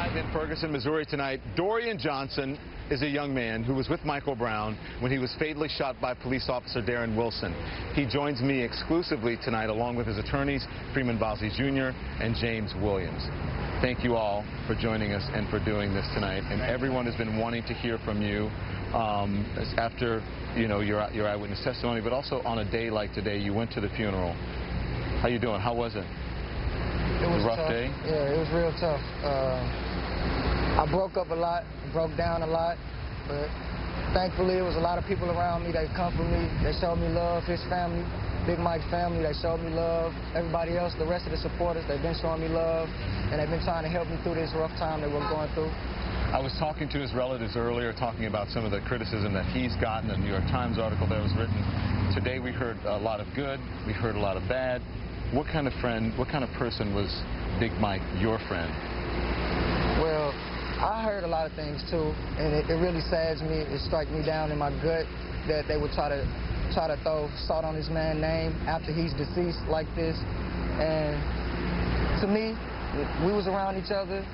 Live in Ferguson, Missouri tonight, Dorian Johnson is a young man who was with Michael Brown when he was fatally shot by police officer Darren Wilson. He joins me exclusively tonight along with his attorneys, Freeman Bosley Jr. and James Williams. Thank you all for joining us and for doing this tonight. And everyone has been wanting to hear from you after, your eyewitness testimony, but also on a day like today, you went to the funeral. How you doing? How was it? It was a rough tough. day? Yeah, it was real tough. I broke up a lot, broke down a lot, but thankfully it was a lot of people around me that comforted me. They showed me love, his family, Big Mike's family, they showed me love. Everybody else, the rest of the supporters, they've been showing me love, and they've been trying to help me through this rough time that we're going through. I was talking to his relatives earlier, talking about some of the criticism that he's gotten, the New York Times article that was written. Today we heard a lot of good, we heard a lot of bad. What kind of friend, what kind of person was Big Mike, your friend? Well, I heard a lot of things too, and it really saddens me. It strikes me down in my gut that they would try to throw salt on this man's name after he's deceased like this. And to me, we was around each other.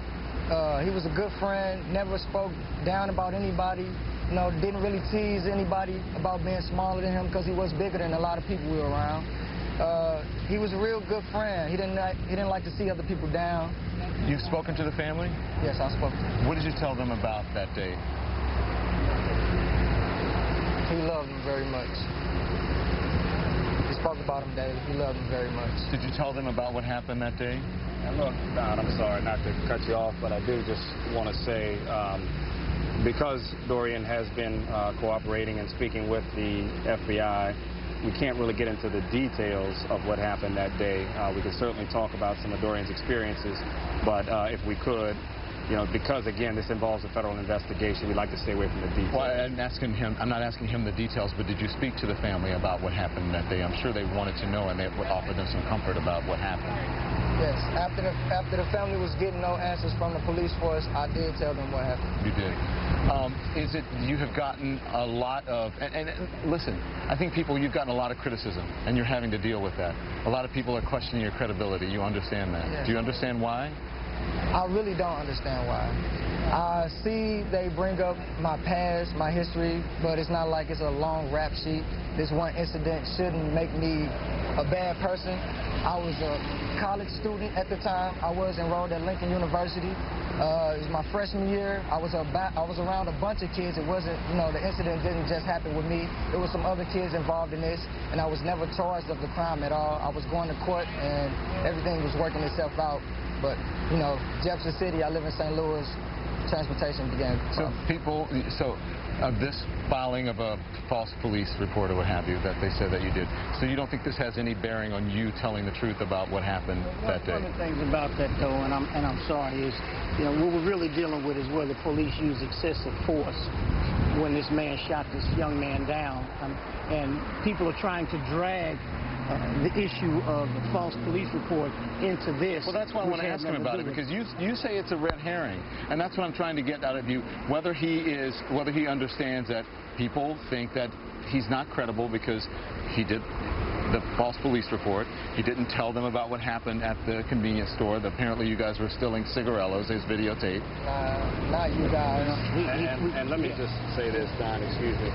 He was a good friend, never spoke down about anybody. Didn't really tease anybody about being smaller than him because he was bigger than a lot of people we were around. He was a real good friend. He didn't like to see other people down. You've spoken to the family? Yes, I spoke to them. What did you tell them about that day? He loved them very much. He spoke about him daily. He loved them very much. Did you tell them about what happened that day? And look, Don, I'm sorry not to cut you off, but I do just want to say, because Dorian has been cooperating and speaking with the FBI, we can't really get into the details of what happened that day. We could certainly talk about some of Dorian's experiences, but if we could, because again, this involves a federal investigation, we'd like to stay away from the details. Well, I'm not asking him the details, but did you speak to the family about what happened that day? I'm sure they wanted to know, and they would offer them some comfort about what happened. Yes, after the family was getting no answers from the police force, I did tell them what happened. You did. Is it you have gotten a lot of, and listen, I think you've gotten a lot of criticism, and you're having to deal with that. A lot of people are questioning your credibility. You understand that? Yes. Do you understand why? I really don't understand why. I see they bring up my past, my history, but it's not like it's a long rap sheet. This one incident shouldn't make me a bad person. I was a college student at the time. I was enrolled at Lincoln University. It was my freshman year. I was around a bunch of kids. It wasn't, the incident didn't just happen with me. There was some other kids involved in this, and I was never charged of the crime at all. I was going to court, and everything was working itself out. But, Jefferson City, I live in St. Louis, transportation began. So this filing of a false police report or what have you that they said that you did, so you don't think this has any bearing on you telling the truth about what happened that day? One of the things about that, though, and I'm sorry, is, what we're really dealing with is where the police use excessive force when this man shot this young man down. And people are trying to drag the issue of the false police report into this. Well, that's why I want to ask him about it, because you say it's a red herring, and that's what I'm trying to get out of you, whether he understands that people think that he's not credible because he did the false police report. He didn't tell them about what happened at the convenience store. Apparently you guys were stealing cigarillos. There's videotape. Not you guys. And let me just say this, Don, excuse me.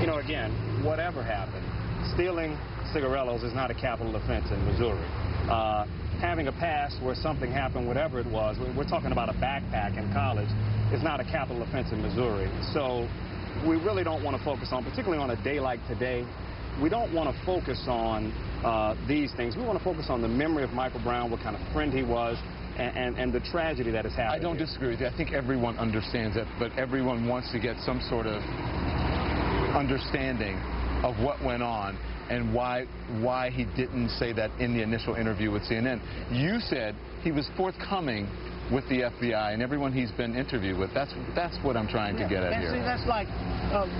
Again, whatever happened, stealing cigarillos is not a capital offense in Missouri. Having a past where something happened, whatever it was, we're talking about a backpack in college, is not a capital offense in Missouri. So we really don't want to focus on, particularly on a day like today, we don't want to focus on these things. We want to focus on the memory of Michael Brown, what kind of friend he was, and the tragedy that has happened. I don't disagree with you. I think everyone understands that, but everyone wants to get some sort of understanding of what went on and why he didn't say that in the initial interview with CNN. You said he was forthcoming with the FBI and everyone he's been interviewed with. That's what I'm trying to get at here. See, that's like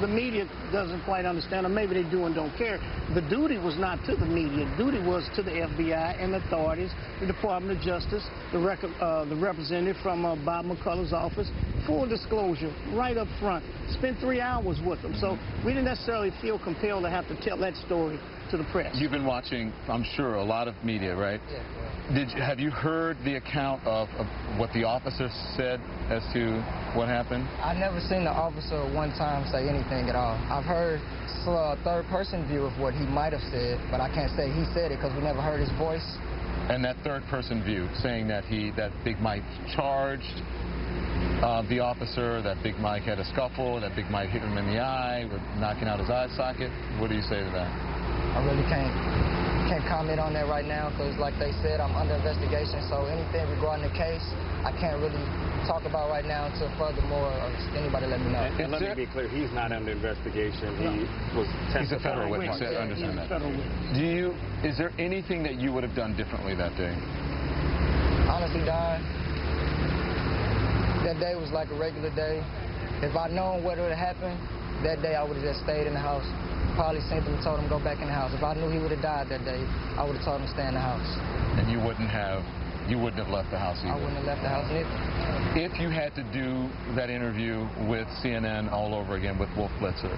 the media doesn't quite understand, or maybe they do and don't care. The duty was not to the media. The duty was to the FBI and authorities, the Department of Justice, the representative from Bob McCullough's office. Full disclosure, right up front. Spent 3 hours with them. So we didn't necessarily feel compelled to have to tell that story to the press. You've been watching, I'm sure, a lot of media, right? Yeah. Have you heard the account of what the officer said as to what happened? I never seen the officer one time say anything at all. I've heard a third-person view of what he might have said, but I can't say he said it because we never heard his voice. And that third-person view, saying that Big Mike charged the officer, that Big Mike had a scuffle, that Big Mike hit him in the eye, with knocking out his eye socket. What do you say to that? I really can't comment on that right now because, like they said, I'm under investigation. So anything regarding the case, I can't really talk about right now until furthermore anybody let me know. And let me be clear, he's not under investigation. He was He's a federal witness. I understand that. Is there anything that you would have done differently that day? Honestly, Don, that day was like a regular day. If I'd known what would have happened, that day I would have just stayed in the house. Probably sent him and told him to go back in the house. If I knew he would have died that day, I would have told him to stay in the house. And you wouldn't have left the house either? I wouldn't have left the house either. If you had to do that interview with CNN all over again with Wolf Blitzer,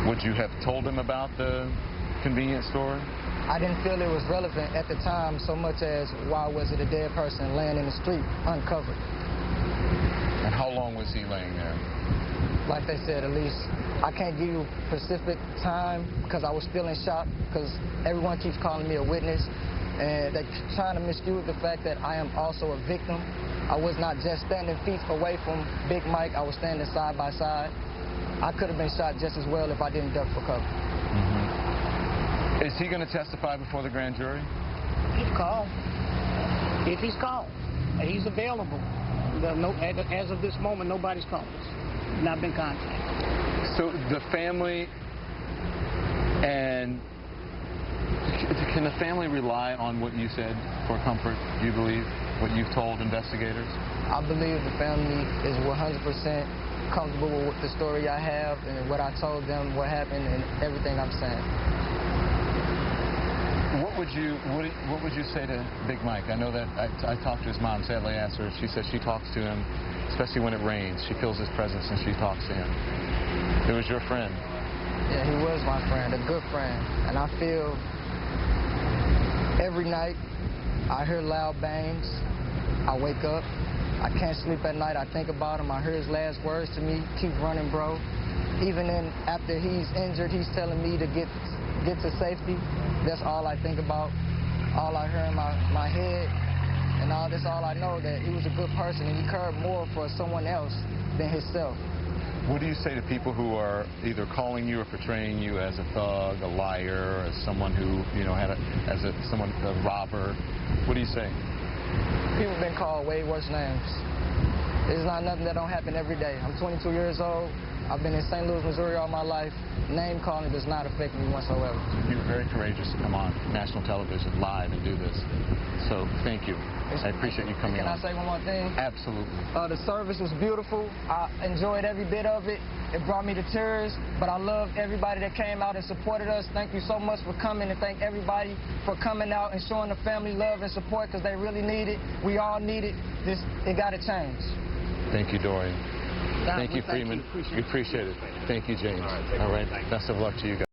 would you have told him about the convenience store? I didn't feel it was relevant at the time so much as why was it a dead person laying in the street uncovered. And how long was he laying there? Like they said, at least I can't give you specific time because I was still in shock because everyone keeps calling me a witness and they're trying to misuse the fact that I am also a victim. I was not just standing feet away from Big Mike, I was standing side by side. I could have been shot just as well if I didn't duck for cover. Mm-hmm. Is he going to testify before the grand jury? If called. If he's called. He's available. As of this moment, nobody's called us. Not been contacted. So the family and can the family rely on what you said for comfort, do you believe, what you've told investigators? I believe the family is 100% comfortable with the story I have and what I told them, what happened, and everything I'm saying. What would you say to Big Mike? I know that I talked to his mom. Sadly, I asked her. She says she talks to him, especially when it rains. She feels his presence and she talks to him. It was your friend. Yeah, he was my friend, a good friend. And I feel every night I hear loud bangs. I wake up. I can't sleep at night. I think about him. I hear his last words to me, keep running, bro. Even after he's injured, he's telling me to get to safety. That's all I think about, all I hear in my head, and all I know, that he was a good person and he cared more for someone else than himself. What do you say to people who are either calling you or portraying you as a thug, a liar, as someone who, you know, a robber? What do you say? People have been called way worse names. It's not nothing that don't happen every day. I'm 22 years old. I've been in St. Louis, Missouri all my life. Name calling does not affect me whatsoever. You were very courageous to come on national television live and do this. So thank you. I appreciate you coming on. Can I say one more thing? Absolutely. The service was beautiful. I enjoyed every bit of it. It brought me to tears, but I love everybody that came out and supported us. Thank you so much for coming, and thank everybody for coming out and showing the family love and support because they really need it. We all need it. It got to change. Thank you, Dorian. Don, thank you, Freeman. We appreciate it. Thank you, James. All right. Best of luck to you guys.